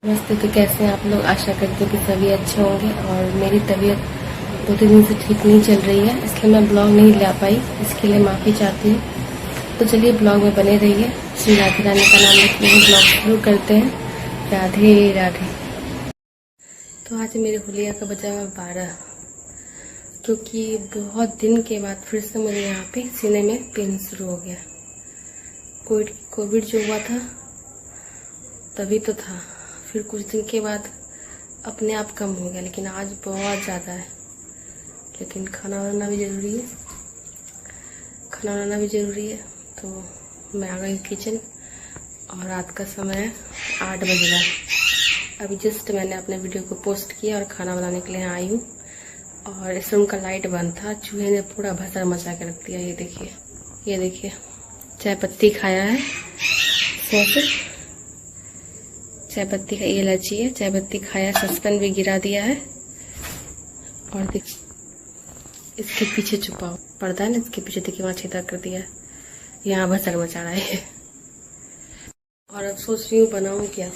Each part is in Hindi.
नमस्ते। तो कैसे हैं आप लोग? आशा करती हूँ कि सभी अच्छे होंगे। और मेरी तबीयत 2-3 दिन से ठीक नहीं चल रही है, इसलिए मैं ब्लॉग नहीं ला पाई। इसके लिए माफ़ी चाहती हूँ। तो चलिए ब्लॉग में बने रहिए। श्री राधे रानी का नाम लेते हुए ब्लॉग शुरू करते हैं। राधे राधे। तो आज मेरे हुलिया का बजा हुआ 12, क्योंकि बहुत दिन के बाद फिर से मुझे यहाँ पे सीने में पेन शुरू हो गया। कोविड जो हुआ था तभी तो था, फिर कुछ दिन के बाद अपने आप कम हो गया, लेकिन आज बहुत ज़्यादा है। लेकिन खाना बनाना भी ज़रूरी है। तो मैं आ गई किचन और रात का समय है 8 बज रहा है। अभी जस्ट मैंने अपने वीडियो को पोस्ट किया और खाना बनाने के लिए यहाँ आई हूँ। और इस रूम का लाइट बंद था, चूहे ने पूरा भसर मचा के रख दिया। ये देखिए चाय पत्ती खाया है, चाय पत्ती का ये इलायची है, चाय पत्ती खाया, सस्पेन भी गिरा दिया है। और देख इसके पीछे छुपा पर्दा है ना, इसके पीछे देखिए वहाँ छेदा कर दिया है, यहाँ भसड़ मचा रहा है। और अब सोच रही हूँ बनाऊँ क्या,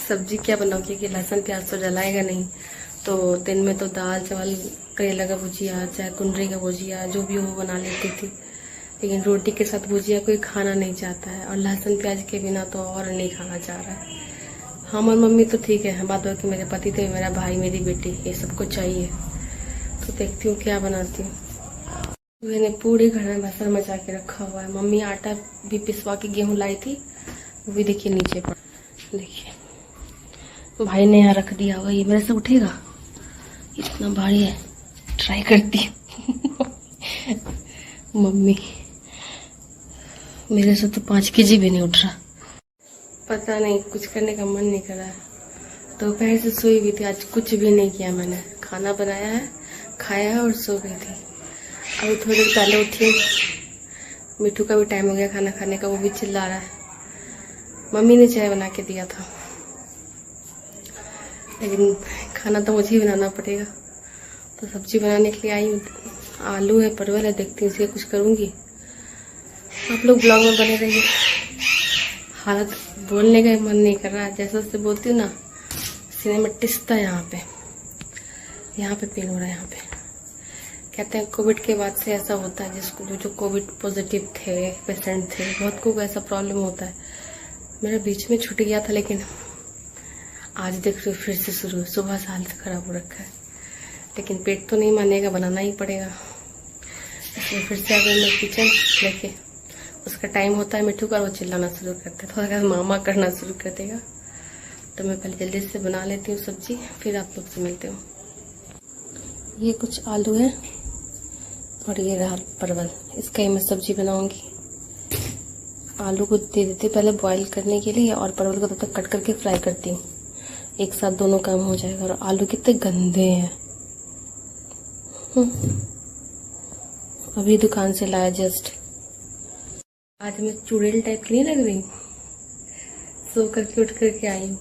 सब्जी क्या बनाऊँ, क्योंकि लहसुन प्याज तो जलाएगा नहीं। तो दिन में तो दाल चावल, करेला का भुजिया, चाहे कुंदरी का भुजिया, जो भी हो बना लेती थी। लेकिन रोटी के साथ भुजिया कोई खाना नहीं चाहता है, और लहसुन प्याज के बिना तो और नहीं खाना चाह रहा है। हम और मम्मी तो ठीक है, बात बाकी मेरे पति थे, मेरा भाई, मेरी बेटी, ये सबको चाहिए। तो देखती हूँ क्या बनाती हूँ। मैंने पूरे घर में भसर मचा के रखा हुआ है। मम्मी आटा भी पिसवा के गेहूँ लाई थी, वो भी देखिए नीचे पर। देखिए भाई ने यहाँ रख दिया हुआ, ये मेरे से उठेगा? इतना भारी है, ट्राई करती हूँ। मम्मी मेरे से तो 5 केजी भी नहीं उठ रहा। पता नहीं, कुछ करने का मन नहीं कर रहा है। दोपहर से सोई हुई थी, आज कुछ भी नहीं किया मैंने। खाना बनाया है, खाया है और सो गई थी। अभी थोड़ी देर पहले उठी। मिठू का भी टाइम हो गया खाना खाने का, वो भी चिल्ला रहा है। मम्मी ने चाय बना के दिया था, लेकिन खाना तो मुझे ही बनाना पड़ेगा। तो सब्जी बनाने के लिए आई हूँ। आलू है, परवल है, देखती हूँ इसके कुछ करूँगी। आप लोग ब्लॉग में बने रहिए। हालत बोलने का मन नहीं कर रहा है, जैसे उससे बोलती हूँ ना, सीने में टिसता है। यहाँ पे पेन हो रहा है। यहाँ पे कहते हैं कोविड के बाद से ऐसा होता है, जिसको जो कोविड पॉजिटिव थे, पेशेंट थे, बहुत को ऐसा प्रॉब्लम होता है। मेरा बीच में छूट गया था, लेकिन आज देख रहे हो फिर से शुरू। सुबह से हालत खराब हो रखा है, लेकिन पेट तो नहीं मानेगा, बनाना ही पड़ेगा। इसलिए फिर से अगर मैं किचन लेके, उसका टाइम होता है मिठू का, वो चिल्लाना शुरू करता है, थोड़ा सा मामा करना शुरू कर देगा। तो मैं पहले जल्दी से बना लेती हूँ सब्जी, फिर आप लोग से मिलते हूँ। ये कुछ आलू है और ये रहा परवल, इसका ही मैं सब्जी बनाऊंगी। आलू को दे देते पहले बॉईल करने के लिए, और परवल को तब तक कट करके फ्राई करती हूँ। एक साथ दोनों काम हो जाएगा। और आलू कितने गंदे हैं, अभी दुकान से लाया जस्ट। आज मैं चुड़ैल टाइप की नहीं लग रही, सो करके उठ करके आई हूँ।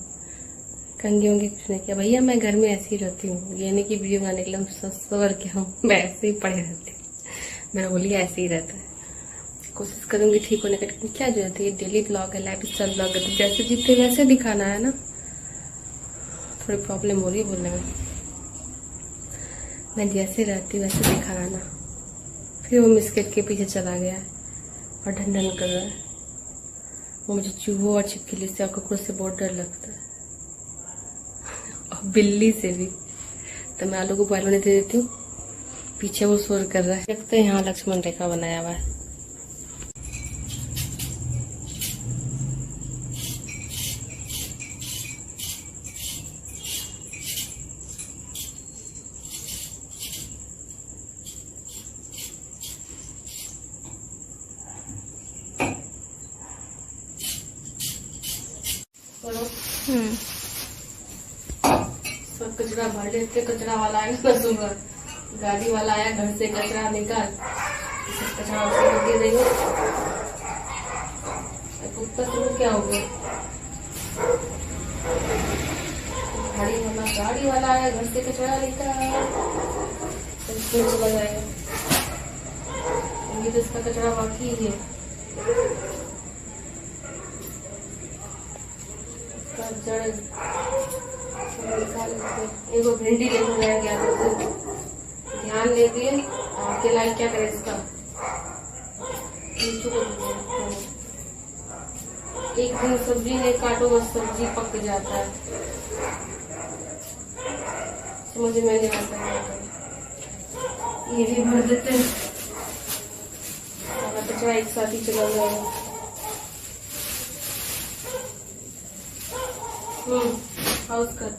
कंघी वंगी कुछ नहीं किया भैया, मैं घर में ऐसे ही रहती हूँ। ये नहीं कि वीडियो बनाने के लिए सवर के हूँ, मैं ऐसे ही पड़े रहती हूँ। मेरा होलिया ऐसे ही रहता है। कोशिश करूंगी ठीक होने का, लेकिन क्या जरूरत है, ये डेली ब्लॉग है, लाइफ स्टाइल ब्लॉग है, तो जैसे जीते वैसे दिखाना है ना। थोड़ी प्रॉब्लम हो रही है बोलने में। मैं जैसे रहती हूँ वैसे दिखाना ना। फिर वो मिस्केट के पीछे चला गया है और ढंढन कर रहा है। वो मुझे चूहों और छिपकली से और कुकुर से बहुत डर लगता है, और बिल्ली से भी। तो मैं आलू को बॉयल होने दे देती हूँ, पीछे वो शोर कर रहा है। देखते हैं, यहाँ लक्ष्मण रेखा बनाया हुआ है। सब कचरा भर लेते, कचरा वाला आएगा ना सुबह, गाड़ी वाला आया, घर से कचरा निकाल, कचरा उसे दे देंगे। कुत्ता तो क्या हो गया, गाड़ी वाला आया, घर से कचरा निकाल, चला जाएगा। अभी तो इसका कचरा बाकी है। सब जड़ निकाल लेते। एगो भिंडी लेकर रह गया था, ध्यान ले दिए। अकेला क्या करे इसका, एक दिन सब्जी नहीं काटो बस सब्जी पक जाता है, समझ में नहीं आता है। ये भी भर देते हैं, कचरा एक साथ ही चला जाएगा। हाउस कर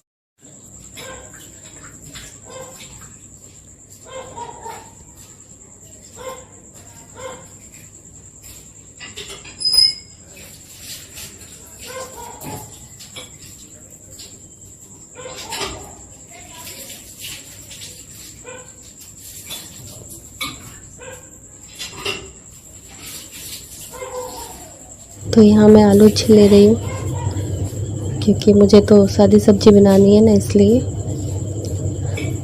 तो यहाँ मैं आलू छील ले रही हूँ, क्योंकि मुझे तो सादी सब्जी बनानी है ना, इसलिए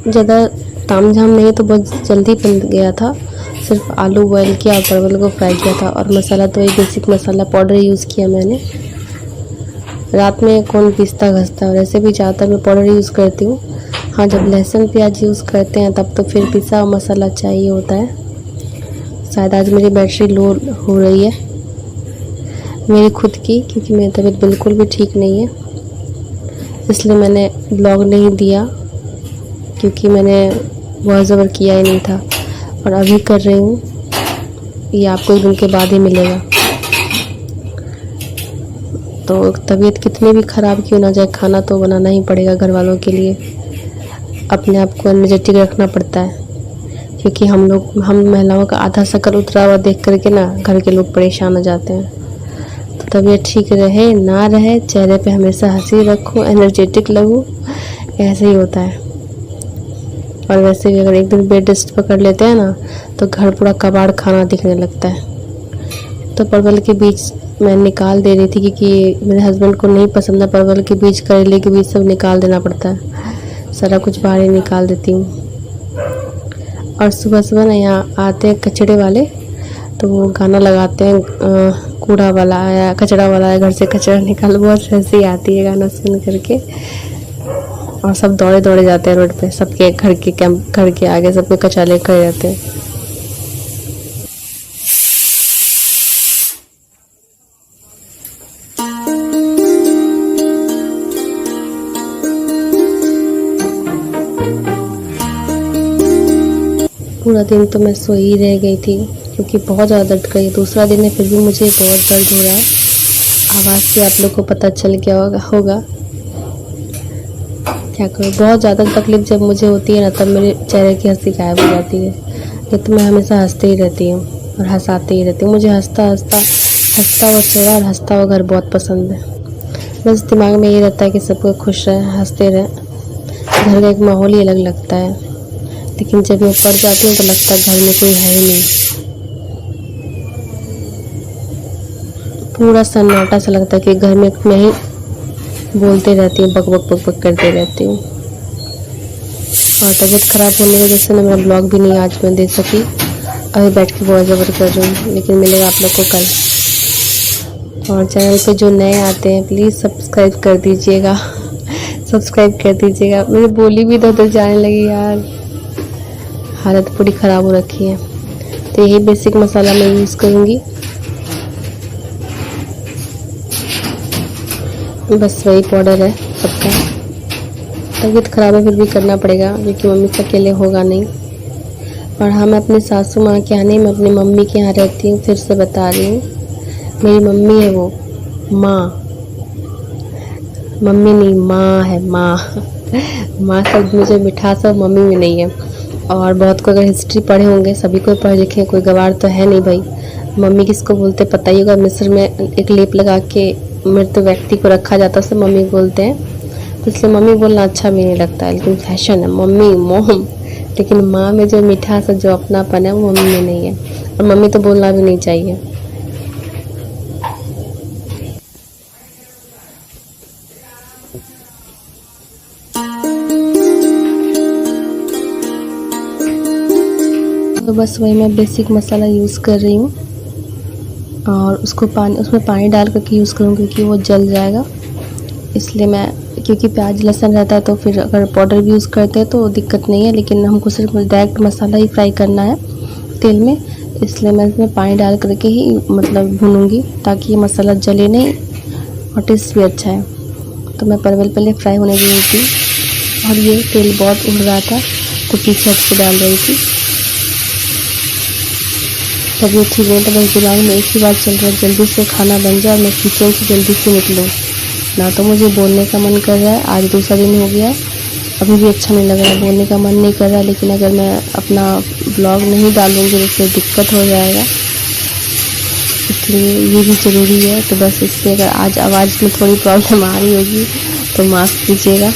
ज़्यादा तामझाम नहीं, तो बहुत जल्दी बन गया था। सिर्फ आलू बॉयल किया और परवल को फ्राई किया था, और मसाला तो एक बेसिक मसाला पाउडर यूज़ किया मैंने। रात में कौन पीसता घसता, और ऐसे भी ज़्यादातर मैं पाउडर यूज़ करती हूँ। हाँ, जब लहसुन प्याज यूज़ करते हैं तब तो फिर पिसा मसाला चाहिए होता है। शायद आज मेरी बैटरी लो हो रही है, मेरी खुद की, क्योंकि मेरी तबीयत बिल्कुल भी ठीक नहीं है, इसलिए मैंने ब्लॉग नहीं दिया, क्योंकि मैंने बहुत ज़बर किया ही नहीं था। और अभी कर रही हूँ, ये आपको एक दिन के बाद ही मिलेगा। तो तबीयत कितनी भी ख़राब क्यों ना जाए, खाना तो बनाना ही पड़ेगा घर वालों के लिए। अपने आप को एनर्जेटिक रखना पड़ता है, क्योंकि हम महिलाओं का आधा शक्ल उतरा हुआ देख करके ना घर के लोग परेशान हो जाते हैं। तो तबीयत ठीक रहे ना रहे, चेहरे पे हमेशा हंसी रखो, एनर्जेटिक लगो, ऐसे ही होता है। और वैसे भी अगर एक दिन बेड रेस्ट पकड़ लेते हैं ना, तो घर पूरा कबाड़ खाना दिखने लगता है। तो परवल के बीज मैं निकाल दे रही थी, क्योंकि मेरे हस्बैंड को नहीं पसंद है परवल के बीज, करेले के बीज सब निकाल देना पड़ता है। सारा कुछ बाहर ही निकाल देती हूँ। और सुबह सुबह ना यहाँ आते हैं कचड़े वाले, तो वो गाना लगाते हैं, कूड़ा वाला आया, कचरा वाला आया, घर से कचरा निकाल, बहुत हंसी आती है गाना सुन करके। और सब दौड़े दौड़े जाते हैं रोड पे, सबके घर के आगे सबके कचरा लेकर जाते हैं। पूरा दिन तो मैं सोई रह गई थी, क्योंकि बहुत ज़्यादा दर्द कर रही है। दूसरा दिन है, फिर भी मुझे बहुत दर्द हो रहा है। आवाज़ से आप लोग को पता चल गया होगा। क्या करूँ, बहुत ज़्यादा तकलीफ़ जब मुझे होती है ना, तब मेरे चेहरे की हंसी गायब हो जाती है। ये तो मैं हमेशा हंसते ही रहती हूँ और हंसाते ही रहती हूँ। मुझे हंसता हुआ चेहरा और हंसता हुआ घर बहुत पसंद है। बस दिमाग में ये रहता है कि सब कोई खुश रहे, हंसते रहे। घर का एक माहौल ही अलग लगता है, लेकिन जब मैं पड़ जाती हूँ तो लगता है घर में कोई है ही नहीं। पूरा सन्नाटा सा लगता है कि घर में मैं ही बोलते रहती हूँ, बक बक बक बक करते रहती हूँ। और तबीयत ख़राब होने की वजह से ना मेरा ब्लॉग भी नहीं आज मैं दे सकी। अभी बैठ के बहुत ज़बर कर रही हूँ, लेकिन मिलेगा आप लोग को कल। और चैनल पे जो नए आते हैं प्लीज़ सब्सक्राइब कर दीजिएगा, सब्सक्राइब कर दीजिएगा। मेरी बोली भी इधर जाने लगी यार, हालत पूरी ख़राब हो रखी है। तो यही बेसिक मसाला मैं यूज़ करूँगी, बस वही पाउडर है सबका। तबीयत ख़राब है फिर भी करना पड़ेगा, क्योंकि मम्मी से अकेले होगा नहीं। और हाँ, मैं अपने सासू माँ के यहाँ नहीं, मैं अपनी मम्मी के यहाँ रहती हूँ। फिर से बता रही हूँ, मेरी मम्मी है वो माँ, मम्मी नहीं माँ है, माँ। माँ शब्द मुझे मिठास और मम्मी में नहीं है। और बहुत को अगर हिस्ट्री पढ़े होंगे, सभी को पढ़े लिखे, कोई गवार तो है नहीं भाई। मम्मी किसको बोलते पता ही होगा, मिस्र में एक लेप लगा के मृत व्यक्ति को रखा जाता है, उसे मम्मी बोलते हैं। तो इसलिए मम्मी बोलना अच्छा भी नहीं लगता है, लेकिन फैशन है मम्मी मोम। लेकिन माँ में जो मिठास है, जो अपनापन है, वो मम्मी में नहीं है। और मम्मी तो बोलना भी नहीं चाहिए। तो बस वही मैं बेसिक मसाला यूज़ कर रही हूँ, और उसमें पानी डाल करके यूज़ करूँ, क्योंकि वो जल जाएगा। इसलिए मैं, क्योंकि प्याज लहसुन रहता है तो फिर अगर पाउडर भी यूज़ करते हैं तो दिक्कत नहीं है, लेकिन हमको सिर्फ डायरेक्ट मसाला ही फ्राई करना है तेल में, इसलिए मैं इसमें पानी डाल करके ही मतलब भूनूंगी ताकि ये मसाला जले नहीं और टेस्ट भी अच्छा है। तो मैं परवल पहले फ्राई होने दे रही थी और ये तेल बहुत उड़ रहा था तो पीछे हट के डाल रही थी। तबीयत ठीक नहीं तो बस दिमाग में एक ही बात चल रहा है, जल्दी से खाना बन जाए और मैं किचन से जल्दी से निकलूँ। ना तो मुझे बोलने का मन कर रहा है, आज दूसरा दिन हो गया, अभी भी अच्छा नहीं लग रहा है, बोलने का मन नहीं कर रहा है, लेकिन अगर मैं अपना ब्लॉग नहीं डालूँगी तो उससे दिक्कत हो जाएगा, इसलिए ये भी ज़रूरी है। तो बस इससे अगर आज आवाज़ में थोड़ी प्रॉब्लम आ रही होगी तो माफ़ कीजिएगा,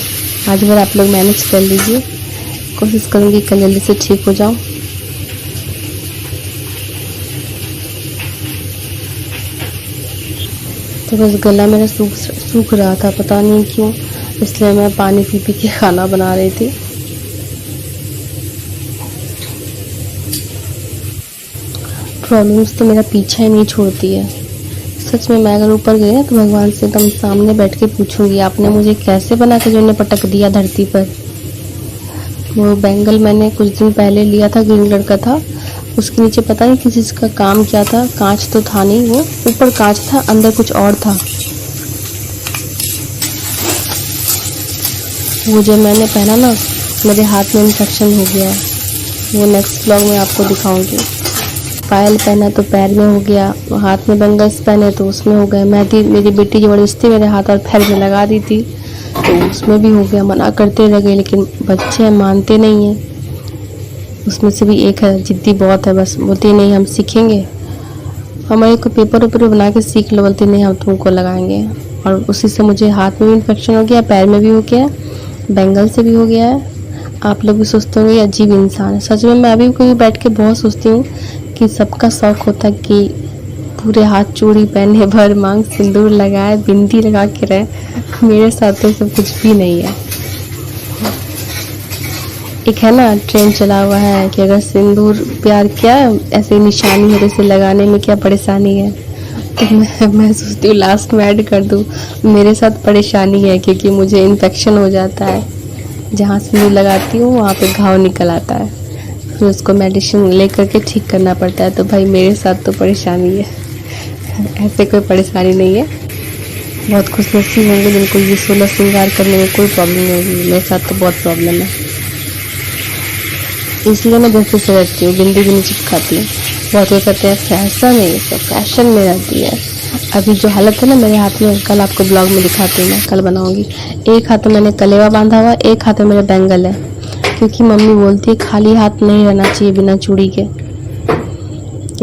आज भर आप लोग मैनेज कर लीजिए, कोशिश करूँगी कल जल्दी से ठीक हो जाऊँ। तो बस गला मेरा सूख रहा था, पता नहीं क्यों, इसलिए मैं पानी पी पी के खाना बना रही थी। प्रॉब्लम्स तो मेरा पीछा ही नहीं छोड़ती है। सच में मैं अगर ऊपर गई ना तो भगवान से एकदम सामने बैठ के पूछूंगी, आपने मुझे कैसे बना के जो ने पटक दिया धरती पर। वो बैंगल मैंने कुछ दिन पहले लिया था, ग्रीन कलर का था, उसके नीचे पता नहीं किस चीज़ का काम क्या था, कांच तो था नहीं, वो ऊपर कांच था अंदर कुछ और था। वो जब मैंने पहना ना मेरे हाथ में इन्फेक्शन हो गया, वो नेक्स्ट ब्लॉग में आपको दिखाऊंगी। पायल पहना तो पैर में हो गया, हाथ में बैंगल्स पहने तो उसमें हो गए। मेरी बेटी ज़बरदस्ती मेरे हाथ और पैर में लगा दी थी तो उसमें भी हो गया, मना करते रह गए, लेकिन बच्चे मानते नहीं हैं। उसमें से भी एक है जिद्दी बहुत है, बस बोलती नहीं हम सीखेंगे, हमारे को पेपर वेपर बना के सीख लो, बोलती नहीं हम तुमको लगाएंगे। और उसी से मुझे हाथ में भी इन्फेक्शन हो गया, पैर में भी हो गया, बैंगल से भी हो गया है। आप लोग भी सोचते होंगे अजीब इंसान है, सच में मैं अभी कोई बैठ के बहुत सोचती हूँ कि सबका शौक होता है कि पूरे हाथ चूड़ी पहने, भर मांग सिंदूर लगाए, बिंदी लगा के रहे, मेरे साथ तो सब कुछ भी नहीं है। एक है ना ट्रेंड चला हुआ है कि अगर सिंदूर प्यार क्या ऐसे निशानी है, जैसे लगाने में क्या परेशानी है, तो मैं सोचती हूँ लास्ट में ऐड कर दूँ, मेरे साथ परेशानी है क्योंकि मुझे इन्फेक्शन हो जाता है, जहाँ सिंदूर लगाती हूँ वहाँ पे घाव निकल आता है, फिर उसको मेडिसिन ले करके ठीक करना पड़ता है। तो भाई मेरे साथ तो परेशानी है, ऐसे कोई परेशानी नहीं है, बहुत खुशनसीब होंगे जिनको ये 16 श्रृंगार करने में कोई प्रॉब्लम नहीं होगी, मेरे साथ तो बहुत प्रॉब्लम है, इसलिए मैं जैसे से रहती हूँ, बिंदी भी नहीं चिपकाती हूँ। बहुत लोग कहते हैं फैशन है, ये सब फैशन में रहती है। अभी जो हालत है ना मेरे हाथ में, कल आपको ब्लॉग में दिखाती हूँ, मैं कल बनाऊंगी। एक हाथ में मैंने कलेवा बांधा हुआ, एक हाथ में मेरा बैंगल है, क्योंकि मम्मी बोलती है खाली हाथ नहीं रहना चाहिए बिना चूड़ी के,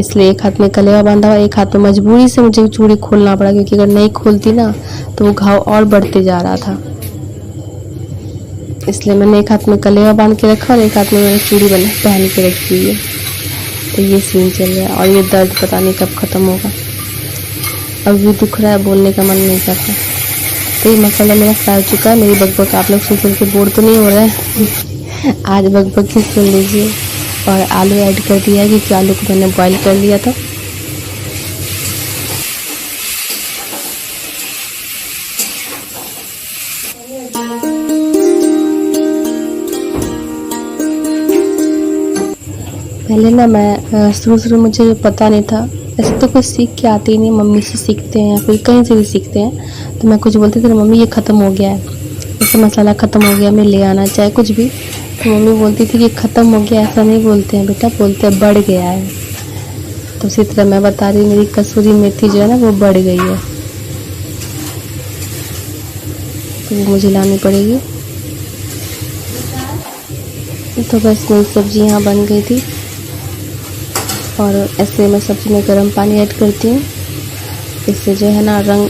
इसलिए एक हाथ में कलेवा बांधा हुआ, एक हाथ में मजबूरी से मुझे चूड़ी खोलना पड़ा, क्योंकि अगर नहीं खोलती ना तो वो घाव और बढ़ते जा रहा था, इसलिए मैंने एक हाथ में कलेवा बांध के रखा और एक हाथ में मैंने चूड़ी पहन के रखी हुई है। तो ये सीन चल रहा है और ये दर्द पता नहीं कब ख़त्म होगा, अब भी दुख रहा है, बोलने का मन नहीं करता। तो ये मसाला मेरा फ्राई हो चुका है, मेरी बकबक आप लोग सुन के बोर तो नहीं हो रहा है आज बकबक ही सुन लीजिए। और आलू ऐड कर दिया है क्योंकि आलू को मैंने बॉईल कर लिया था। पहले ना मैं शुरू मुझे पता नहीं था, ऐसे तो कोई सीख के आते ही नहीं, मम्मी से सीखते हैं या फिर कहीं से भी सीखते हैं। तो मैं कुछ बोलती थी मम्मी ये ख़त्म हो गया है, जैसे मसाला ख़त्म हो गया मैं ले आना, चाहे कुछ भी, तो मम्मी बोलती थी कि ख़त्म हो गया, ऐसा नहीं बोलते हैं बेटा, बोलते हैं बढ़ गया है। तो उसी तरह मैं बता रही, मेरी कसूरी मेथी जो है ना वो बढ़ गई है, तो वो मुझे लानी पड़ेगी। तो बस मेरी सब्ज़ी यहाँ बन गई थी और ऐसे मैं सब्ज़ी में गर्म पानी ऐड करती हूँ, इससे जो है ना रंग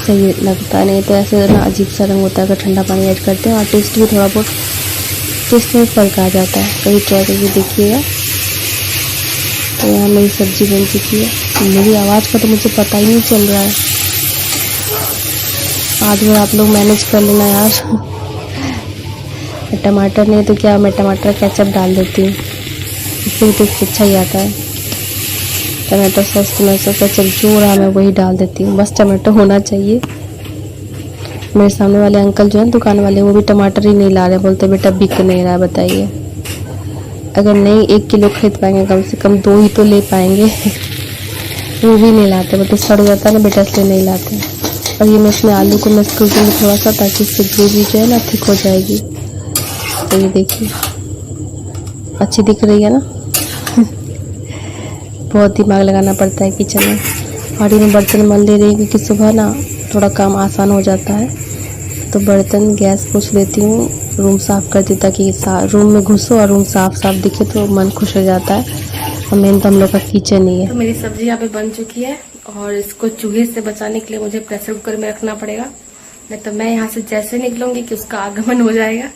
सही लगता है, नहीं तो ऐसे ना अजीब सा रंग होता है अगर ठंडा पानी ऐड करते हैं, और टेस्ट भी थोड़ा बहुत टेस्ट में फ़र्क आ जाता है, कभी ट्राई करके देखिएगा। तो यहाँ मेरी सब्ज़ी बन चुकी है, मेरी आवाज़ का तो मुझे पता ही नहीं चल रहा है, आज भर आप लोग मैनेज कर लेना यार टमाटर नहीं तो क्या, मैं टमाटर केचप डाल देती हूँ, इससे भी टेस्ट अच्छा ही आता है। टमाटो सॉस तो मैं सोचा चल जो रहा मैं वही डाल देती हूँ, बस टमाटो होना चाहिए। मेरे सामने वाले अंकल जो है दुकान वाले, वो भी टमाटर ही नहीं ला रहे, बोलते बेटा बिक नहीं रहा है। बताइए, अगर नहीं 1 किलो खरीद पाएंगे, कम से कम 2 ही तो ले पाएंगे। वो भी नहीं लाते, बोलते सड़ जाता है ना बेटा, इसलिए नहीं लाते। और ये मैं इसमें आलू को मिक्स कर दूँगी थोड़ा सा, ताकि इससे ग्रेवी जो है ना थिक हो जाएगी। तो ये देखिए अच्छी दिख रही है ना। बहुत दिमाग लगाना पड़ता है किचन में। और ये मैं बर्तन मल ले रही हूँ क्योंकि सुबह ना थोड़ा काम आसान हो जाता है। तो बर्तन गैस पोंछ लेती हूँ, रूम साफ़ करती, ताकि रूम में घुसो और रूम साफ साफ दिखे तो मन खुश हो जाता है। और मेन तो हम लोग का किचन ही है। तो मेरी सब्जी यहाँ पे बन चुकी है और इसको चूहे से बचाने के लिए मुझे प्रेशर कुकर में रखना पड़ेगा, नहीं तो मैं यहाँ से जैसे निकलूंगी कि उसका आगमन हो जाएगा।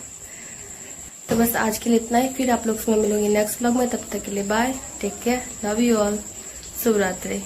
तो बस आज के लिए इतना ही, फिर आप लोग से मैं मिलूंगी नेक्स्ट व्लॉग में। तब तक के लिए bye, take care, love you all, शुभ रात्रि।